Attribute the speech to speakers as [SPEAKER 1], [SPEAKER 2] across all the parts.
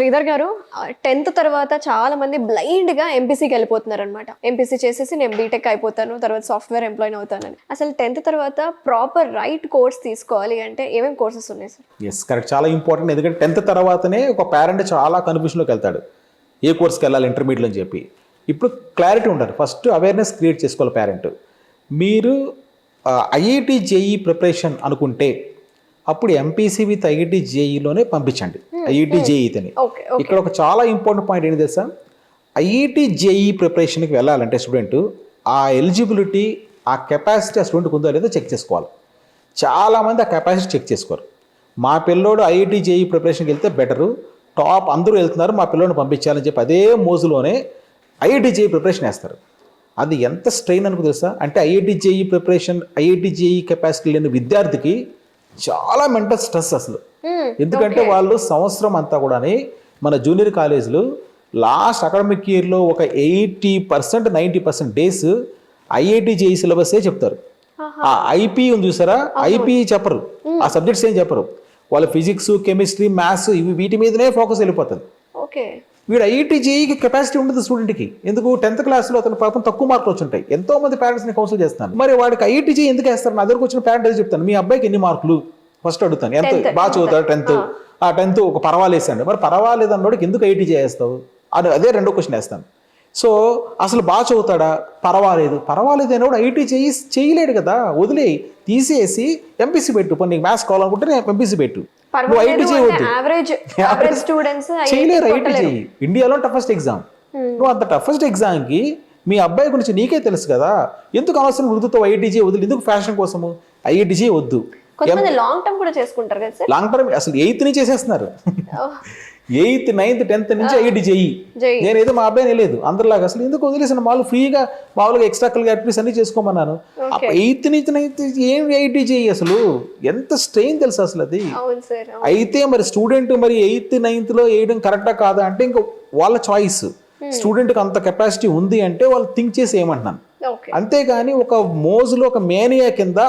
[SPEAKER 1] శ్రీధర్ గారు 10th తర్వాత చాలా మంది బ్లైండ్ గా ఎంపీసీకి వెళ్ళిపోతున్నారు అనమాట. ఎంపీసీ చేసేసి నేను బీటెక్ అయిపోతాను, తర్వాత సాఫ్ట్వేర్ ఎంప్లాయ్ అవుతానని. అసలు 10th తర్వాత ప్రాపర్ రైట్ కోర్స్ తీసుకోవాలి అంటే ఏమేమి కోర్సెస్ ఉన్నాయి సార్?
[SPEAKER 2] ఎస్ కరెక్ట్, చాలా ఇంపార్టెంట్. ఎందుకంటే 10th తర్వాతనే ఒక పేరెంట్ చాలా కన్ఫ్యూషన్లోకి వెళ్తాడు, ఏ కోర్స్కి వెళ్ళాలి ఇంటర్మీడియట్ అని చెప్పి. ఇప్పుడు క్లారిటీ ఉండాలి, ఫస్ట్ అవేర్నెస్ క్రియేట్ చేసుకోవాలి పేరెంట్. మీరు ఐఐటి జేఈ ప్రిపరేషన్ అనుకుంటే అప్పుడు ఎంపీసీ విత్ ఐఐటి జేఈలోనే పంపించండి, ఐఐటి జేఈతోని. ఇక్కడ ఒక చాలా ఇంపార్టెంట్ పాయింట్ ఏంటి తెలుసా, ఐఐటి జేఈ ప్రిపరేషన్కి వెళ్ళాలంటే స్టూడెంట్ ఆ ఎలిజిబిలిటీ, ఆ కెపాసిటీ ఆ స్టూడెంట్కి ఉందో లేదో చెక్ చేసుకోవాలి. చాలామంది ఆ కెపాసిటీ చెక్ చేసుకోరు. మా పిల్లోడు ఐఐటి జేఈ ప్రిపరేషన్కి వెళ్తే బెటరు, టాప్ అందరూ వెళ్తున్నారు, మా పిల్లోడిని పంపించాలని చెప్పి అదే మోజులోనే ఐఐటి జేఈ ప్రిపరేషన్ వేస్తారు. అది ఎంత స్ట్రెయిన్ అనుకో తెలుసా. అంటే IIT JEE preparation, IIT JEE capacity లేని విద్యార్థికి చాలా మెంటల్ స్ట్రెస్ అసలు. ఎందుకంటే వాళ్ళు సంవత్సరం అంతా కూడా మన జూనియర్ కాలేజీలు లాస్ట్ అకాడమిక్ ఇయర్లో ఒక 80% 90% డేస్ ఐఐటి జేఈ సిలబసే చెప్తారు. ఆ ఐపీ ఉంది చూసారా, ఐపీ చెప్పరు, ఆ సబ్జెక్ట్స్ ఏం చెప్పరు. వాళ్ళ ఫిజిక్స్, కెమిస్ట్రీ, మ్యాథ్స్ ఇవి వీటి మీదనే ఫోకస్ వెళ్ళిపోతుంది. వీడు ఐఐటి జేఈకి కెపాసిటీ ఉండదు స్టూడెంట్కి. ఎందుకు 10th క్లాస్లో అతను పాపం తక్కువ మార్కులు వచ్చి ఉంటాయి. ఎంతో మంది పేరెంట్స్ని కౌన్సిల్ చేస్తాను, మరి వాడికి ఐఐటి జేఈ ఎందుకు వేస్తారు? నా దగ్గరకు వచ్చిన పేరెంట్ చెప్తాను, మీ అబ్బాయికి ఎన్ని మార్కులు ఫస్ట్ అడుగుతాను, ఎంత బాగా చదువుతాడు 10th, ఆ 10th ఒక పర్వాలేసాడు, మరి పర్వాలేదు అన్నోడికి ఎందుకు ఐఐటి చేస్తావు అని అదే రెండో క్వశ్చన్ వేస్తాను. సో అసలు బాగా చదువుతాడా, పర్వాలేదు అనేవాడు ఐఐటి చేయలేడు కదా, వదిలేయి, తీసేసి ఎంపీసీ పెట్టు. పని నీకు మ్యాథ్స్ కావాలనుకుంటే ఎంపీసీ పెట్టు, నువ్వు ఐఐటి చేయవద్దు. చేయలేరు ఐఐటి చేయి, ఇండియాలో టఫెస్ట్ ఎగ్జామ్. నువ్వు అంత టఫెస్ట్ ఎగ్జామ్కి మీ అబ్బాయి గురించి నీకే తెలుసు కదా, ఎందుకు అనవసరం వృద్ధుతో ఐఐటి చేయి వదిలి, ఎందుకు ఫ్యాషన్ కోసము ఐఐటి చేయి వద్దు.
[SPEAKER 1] లాంగ్ టర్మ్ కూడా చేసుకుంటారు కదా సార్,
[SPEAKER 2] లాంగ్ టర్మ్ అసలు 8th నుంచి చేసేస్తున్నారు. 8th 9th 10th నుంచి ఐఐటి జేఈ. నేనేదో మా అబ్బాయి లేదు అందరిలాగా అసలు ఎందుకు వదిలేసాను, వాళ్ళు ఫ్రీగా మామూలుగా ఎక్స్ట్రా కరికులర్ యాక్టివిటీస్ అన్ని చేసుకోమన్నాను. 8th నుంచి 9th ఏం ఐఐటి జేఈ, అసలు ఎంత స్ట్రెయిన్ తెలుసు అసలు అది. అయితే మరి స్టూడెంట్ మరి 8th 9th లో వేయడం కరెక్టా కాదా అంటే ఇంకా వాళ్ళ చాయిస్. స్టూడెంట్కి అంత కెపాసిటీ ఉంది అంటే వాళ్ళు థింక్ చేసి ఏమంటున్నాను. అంతేగాని ఒక మోజులో ఒక మేనియా కింద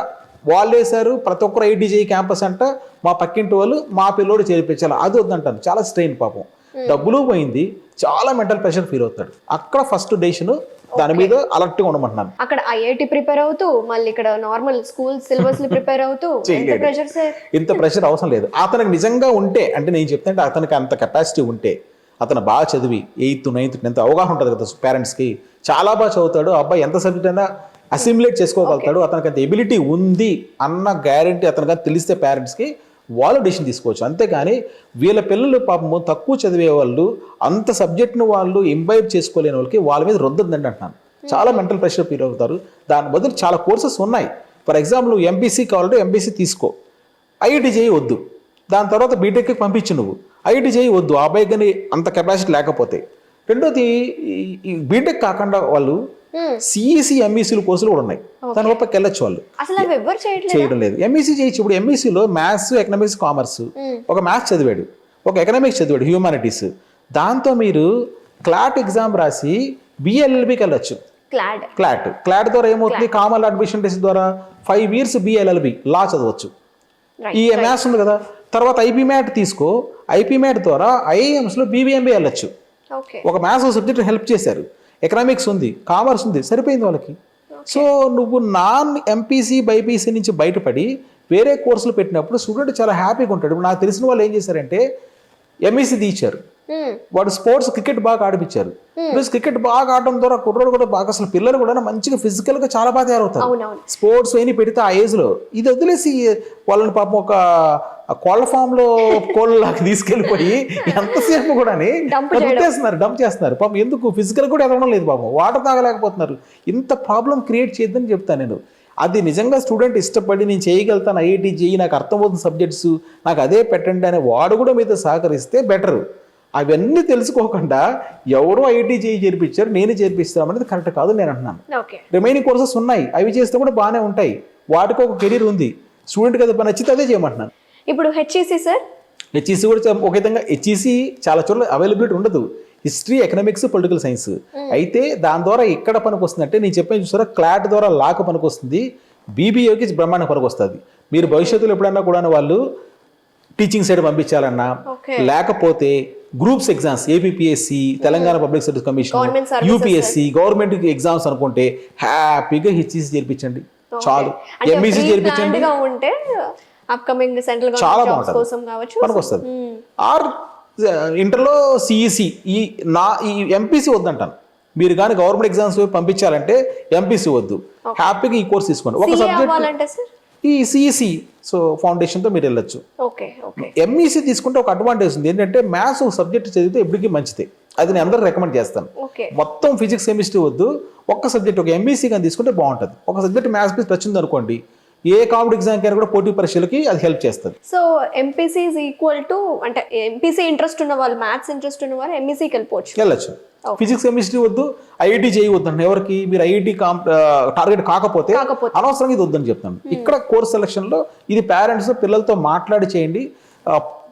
[SPEAKER 2] వాళ్ళు వేశారు, ప్రతి ఒక్కరు ఐఐటి జేఈ క్యాంపస్ అంట, మా పక్కింటి వాళ్ళు మా పిల్లోడు చేర్పించాలి, అది వద్దంటాను. చాలా స్ట్రెయిన్, పాపం డబ్బులు పోయింది, చాలా మెంటల్ ప్రెషర్ ఫీల్ అవుతాడు. అక్కడ ఫస్ట్ డెసిషన్ దాని మీద అలర్ట్గా ఉండమంటున్నాను.
[SPEAKER 1] అక్కడ ఐఐటి ప్రిపేర్ అవుతూ మళ్ళీ ఇక్కడ నార్మల్ స్కూల్ సిలబస్ ప్రిపేర్ అవుతూ
[SPEAKER 2] ఇంత ప్రెషర్ అవసరం లేదు. అతనికి నిజంగా ఉంటే, అంటే నేను చెప్తుంటే అతనికి అంత కెపాసిటీ ఉంటే, అతను బాగా చదివి 8th 9th 10th అవగాహన ఉంటుంది కదా పేరెంట్స్కి, చాలా బాగా చదువుతాడు, అబ్బాయి ఎంత సబ్జెక్ట్ అయినా అసిమ్యులేట్ చేసుకోగలుగుతాడు, అతనికి అంత ఎబిలిటీ ఉంది అన్న గ్యారంటీ అతనికి తెలిస్తే పేరెంట్స్కి వాళ్ళు డెసిషన్ తీసుకోవచ్చు. అంతేగాని వీళ్ళ పిల్లలు పాపము తక్కువ చదివే వాళ్ళు, అంత సబ్జెక్ట్ను వాళ్ళు ఇంబైబ్ చేసుకోలేని వాళ్ళకి వాళ్ళ మీద రుద్దొద్దండి అంటున్నాను. చాలా మెంటల్ ప్రెషర్ ఫీల్ అవుతారు. దాని బదులు చాలా కోర్సెస్ ఉన్నాయి. ఫర్ ఎగ్జాంపుల్ నువ్వు ఎంపీసీ కావాలంటే ఎంపీసీ తీసుకో, ఐఐటి జేఈ వద్దు, దాని తర్వాత బీటెక్కి పంపించు. నువ్వు ఐఐటి జేఈ వద్దు, ఆ అబ్బాయికి కానీ అంత కెపాసిటీ లేకపోతే. రెండోది బీటెక్ కాకుండా వాళ్ళు సిఈసి ఎంఈసీలు కోర్సులు కూడా ఉన్నాయి, దాని గొప్పకి వెళ్ళొచ్చు. వాళ్ళు చేయడం లేదు, ఎంఈసీ చేయొచ్చు. ఇప్పుడు ఎంఈసీలో మ్యాథ్స్, ఎకనామిక్స్, కామర్స్, ఒక మ్యాథ్స్ చదివాడు, ఒక ఎకనామిక్స్ చదివాడు, హ్యూమానిటీస్, దాంతో మీరు క్లాట్ ఎగ్జామ్ రాసి బిఎల్ఎల్బికి వెళ్ళొచ్చు. క్లాట్ ద్వారా ఏమవుతుంది, కామన్ అడ్మిషన్ టెస్ట్ ద్వారా 5 years బిఎల్ఎల్బి లా చదవచ్చు. ఈ మ్యాథ్స్ ఉంది కదా, తర్వాత ఐపీ మ్యాట్ తీసుకో, ఐపీ మ్యాట్ ద్వారా ఐఐఎమ్స్లో బీబీఎంబీ వెళ్ళొచ్చు. ఒక మ్యాథ్స్ సబ్జెక్ట్ హెల్ప్ చేశారు, ఎకనామిక్స్ ఉంది, కామర్స్ ఉంది, సరిపోయింది వాళ్ళకి. సో నువ్వు నాన్ ఎంపీసీ బైపీసీ నుంచి బయటపడి వేరే కోర్సులు పెట్టినప్పుడు స్టూడెంట్ చాలా హ్యాపీగా ఉంటాడు. ఇప్పుడు నాకు తెలిసిన వాళ్ళు ఏం చేశారంటే ఎంఈసీ తీశారు, వాడు స్పోర్ట్స్ క్రికెట్ బాగా ఆడిపించారు. క్రికెట్ బాగా ఆడడం ద్వారా కుర్రోడు కూడా బాగా, అసలు పిల్లలు కూడా మంచిగా ఫిజికల్గా చాలా బాగా తయారవుతారు. స్పోర్ట్స్ ఏమి పెడితే ఆ ఏజ్లో ఇది వదిలేసి వాళ్ళని పాపం ఒక కోళ్ళ ఫామ్లో కోళ్ళలాగా తీసుకెళ్ళిపోయి ఎంతసేపు కూడా డంప్ చేస్తున్నారు. పాపం ఎందుకు ఫిజికల్ కూడా ఎదగడం లేదు, పాపం వాటర్ తాగలేకపోతున్నారు. ఇంత ప్రాబ్లం క్రియేట్ చేయొద్దని చెప్తాను నేను. అది నిజంగా స్టూడెంట్ ఇష్టపడి నేను చేయగలుగుతాను, ఐఐటి జేఈ నాకు అర్థమవుతుంది సబ్జెక్ట్స్, నాకు అదే పెట్టండి అనే వాడు కూడా మీతో సహకరిస్తే బెటర్. అవన్నీ తెలుసుకోకుండా ఎవరో ఐఐటి జేఈ చేర్పించారు నేనే చేర్పిస్తాం అనేది కరెక్ట్ కాదు నేను అంటున్నాను. రిమైనింగ్ కోర్సెస్ ఉన్నాయి, అవి చేస్తే కూడా బాగానే ఉంటాయి, వాటికి ఒక కెరీర్ ఉంది. స్టూడెంట్ కదా నచ్చితే అదే చేయమంటున్నాను.
[SPEAKER 1] ఇప్పుడు హెచ్ఈసీ సార్,
[SPEAKER 2] హెచ్ఈసీ కూడా ఒక విధంగా, హెచ్ఈసీ చాలా చోట్ల అవైలబిలిటీ ఉండదు, హిస్టరీ, ఎకనామిక్స్, పొలిటికల్ సైన్స్. అయితే దాని ద్వారా ఎక్కడ పనికి వస్తుంది అంటే నేను చెప్పాను చూసారా, క్లాట్ ద్వారా లాకు పనికి వస్తుంది, బీబీఏకి బ్రహ్మాండ పనికి వస్తుంది. మీరు భవిష్యత్తులో ఎప్పుడన్నా కూడా వాళ్ళు టీచింగ్ సైడ్ పంపించాలన్నా,
[SPEAKER 1] Okay.
[SPEAKER 2] లేకపోతే groups exams APPSC, Telangana public service commission,
[SPEAKER 1] Government services,
[SPEAKER 2] UPSC, government exams అనుకుంటే హ్యాపీగా హెచ్ఈసి చేర్పించండి చాలు, ఎంఈసి చేర్పించండి,
[SPEAKER 1] గా ఉంటే అప్కమింగ్ సెంట్రల్
[SPEAKER 2] చాలా
[SPEAKER 1] గవర్నమెంట్ జాబ్స్
[SPEAKER 2] బాగుంటుంది,
[SPEAKER 1] కోసం కావచ్చు.
[SPEAKER 2] మనకు వస్తుంది. ఆర్ ఇంటర్లో సిఈసి, ఈ ఎంపీసీ వద్దంటాను. మీరు కానీ గవర్నమెంట్ ఎగ్జామ్స్ పంపించాలంటే ఎంపీసీ వద్దు, హ్యాపీగా ఈ కోర్స్ తీసుకోండి. ఒక
[SPEAKER 1] CA
[SPEAKER 2] సబ్జెక్ట్
[SPEAKER 1] అవ్వాలంటే సార్
[SPEAKER 2] ఈ సిఈసి సో ఫౌండేషన్తో మీరు వెళ్ళొచ్చు.
[SPEAKER 1] ఓకే ఓకే
[SPEAKER 2] ఎంఈసి తీసుకుంటే ఒక అడ్వాంటేజ్ ఉంది ఏంటంటే మ్యాథ్స్ సబ్జెక్ట్ చదివితే ఎప్పటికీ మంచిదే, అది నేను అందరూ రికమెండ్ చేస్తాను.
[SPEAKER 1] ఓకే
[SPEAKER 2] మొత్తం ఫిజిక్స్ కెమిస్ట్రీ వద్దు, ఒక్క సబ్జెక్ట్ ఒక ఎంఈసీ కానీ తీసుకుంటే బాగుంటుంది. ఒక సబ్జెక్ట్ మ్యాథ్స్ బేస్ వచ్చింది అనుకోండి, ఏ కాంపిటేటివ్ ఎగ్జామ్ కైనా కూడా పోటీ పరీక్షలకి అది హెల్ప్ చేస్తుంది.
[SPEAKER 1] So MPC is equal to అంటే ఎంపీసీ ఇంట్రెస్ట్ ఉన్న వాళ్ళు, మ్యాథ్స్ ఇంట్రెస్ట్ ఉన్న వాళ్ళు ఎంఈసీకి
[SPEAKER 2] వెళ్ళొచ్చు. ఫిజిక్స్ కెమిస్ట్రీ వద్దు, ఐఐటి చేయవద్దు అంటే ఎవరికి, మీరు ఐఐటి టార్గెట్ కాకపోతే అనవసరంగా ఇది వద్దని చెప్తాను. ఇక్కడ కోర్స్ సెలక్షన్ లో ఇది పేరెంట్స్ పిల్లలతో మాట్లాడి చేయండి.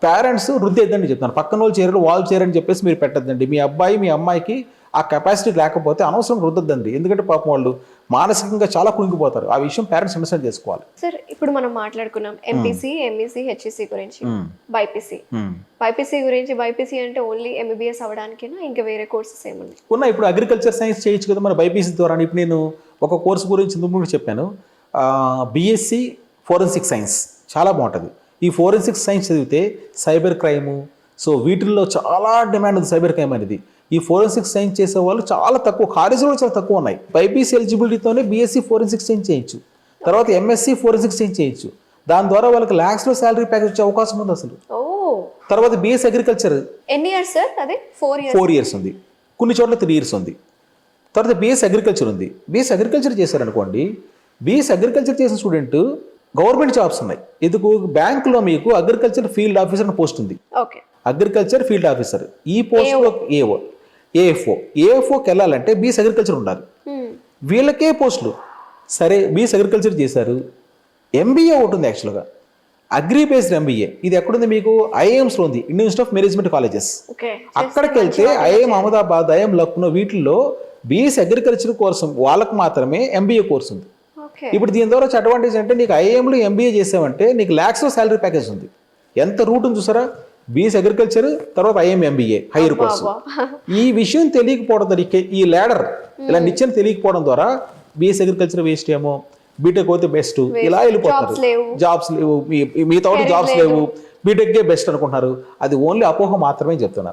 [SPEAKER 2] పేరెంట్స్ వృద్ధి అయిద్దని చెప్తాను. పక్కన వాళ్ళు చేరరు, వాళ్ళు చేరని చెప్పేసి మీరు పెట్టద్దండి. మీ అబ్బాయి మీ అమ్మాయికి ఆ కెపాసిటీ లేకపోతే అనవసరం రుద్దద్దండి, ఎందుకంటే పాపం వాళ్ళు మానసికంగా చాలా కుణికిపోతారు. ఆ విషయం పేరెంట్స్ అండర్స్టాండ్ చేసుకోవాలి.
[SPEAKER 1] సార్ ఇప్పుడు మనం మాట్లాడుకున్నాం ఎంపీసీ, ఎంఈసీ, హెచ్ఈసీ గురించి, బైపీసీ గురించి. బైపీసీ అంటే ఓన్లీ ఎంబీబీఎస్ అవ్వడానికేనా, ఇంకా వేరే కోర్సెస్ ఏమున్నాయి?
[SPEAKER 2] ఉన్నాయి. ఇప్పుడు అగ్రికల్చర్ సైన్స్ చేయొచ్చు కదా మన బైపీసీ ద్వారా. ఇప్పుడు నేను ఒక కోర్సు గురించి ముందు చెప్పాను, బీఎస్సీ ఫోరెన్సిక్ సైన్స్ చాలా బాగుంటుంది. ఈ ఫోరెన్సిక్ సైన్స్ చదివితే సైబర్ క్రైము, సో వీటిల్లో చాలా డిమాండ్ ఉంది సైబర్ క్రైమ్ అనేది. ఈ ఫోరెన్సిక్ సైన్స్ చేసే వాళ్ళు చాలా తక్కువ, కాలేజీలో చాలా తక్కువ ఉన్నాయి. బైపీసీ ఎలిజిబిలిటీతోనే బీఎస్సీ ఫోరెన్సిక్ సైన్స్ చేయొచ్చు, తర్వాత ఎంఎస్సీ ఫోరెన్సిక్ సైన్స్ చేయొచ్చు. దాని ద్వారా వాళ్ళకి ల్యాక్స్లో శాలరీ ప్యాకేజ్ వచ్చే అవకాశం ఉంది అసలు. తర్వాత బీఎస్సీ అగ్రికల్చర్
[SPEAKER 1] ఎన్ని ఇయర్స్ సార్? అది 4
[SPEAKER 2] years ఉంది, కొన్ని చోట్ల 3 years ఉంది. తర్వాత బీఎస్సీ అగ్రికల్చర్ ఉంది. బీఎస్సీ అగ్రికల్చర్ చేశారనుకోండి, బీఎస్సీ అగ్రికల్చర్ చేసిన స్టూడెంట్ గవర్నమెంట్ జాబ్స్ ఉన్నాయి. ఎందుకు, బ్యాంకులో మీకు అగ్రికల్చర్ ఫీల్డ్ ఆఫీసర్ అని పోస్ట్ ఉంది.
[SPEAKER 1] Okay,
[SPEAKER 2] agriculture field officer. ఈ పోస్ట్లో ఏఎఫ్ఓకి వెళ్ళాలంటే బీఎస్సీ అగ్రికల్చర్ ఉండాలి. వీళ్ళకే పోస్టులు. సరే బీఎస్సీ అగ్రికల్చర్ చేశారు, ఎంబీఏ ఒకటి ఉంది యాక్చువల్గా, అగ్రి బేస్డ్ ఎంబీఏ. ఇది ఎక్కడుంది మీకు, ఐఐఎమ్స్లో ఉంది, Indian institute of management colleges. అక్కడికి వెళ్తే ఐఐఎం అహ్మదాబాద్, ఐఐఎం లక్నో, వీటిల్లో బీఎస్సీ అగ్రికల్చర్ కోర్సు వాళ్ళకి మాత్రమే ఎంబీఏ కోర్సు ఉంది. ఇప్పుడు దీని ద్వారా వచ్చే అడ్వాంటేజ్ అంటే నీకు ఐఐఎంలో ఎంబీఏ చేసావంటే నీకు ల్యాక్స్లో శాలరీ ప్యాకేజ్ ఉంది. ఎంత రూట్ ఉంది చూసారా, బీఎస్సీ అగ్రికల్చర్ తర్వాత ఐఎం ఎంబీఏ హైయర్ కోర్సు. ఈ విషయం తెలియకపోవడం ద్వారా, ఈ ల్యాడర్ ఇలా నిచ్చెన తెలియకపోవడం ద్వారా బీఎస్సీ అగ్రికల్చర్ వేస్ట్ ఏమో, బీటెక్ పోతే బెస్ట్ ఇలా వెళ్ళిపోతారు. జాబ్స్ లేవు, మిగతా జాబ్స్ లేవు, బీటెక్కే బెస్ట్ అనుకుంటున్నారు. అది ఓన్లీ అపోహ మాత్రమే చెప్తున్నాను.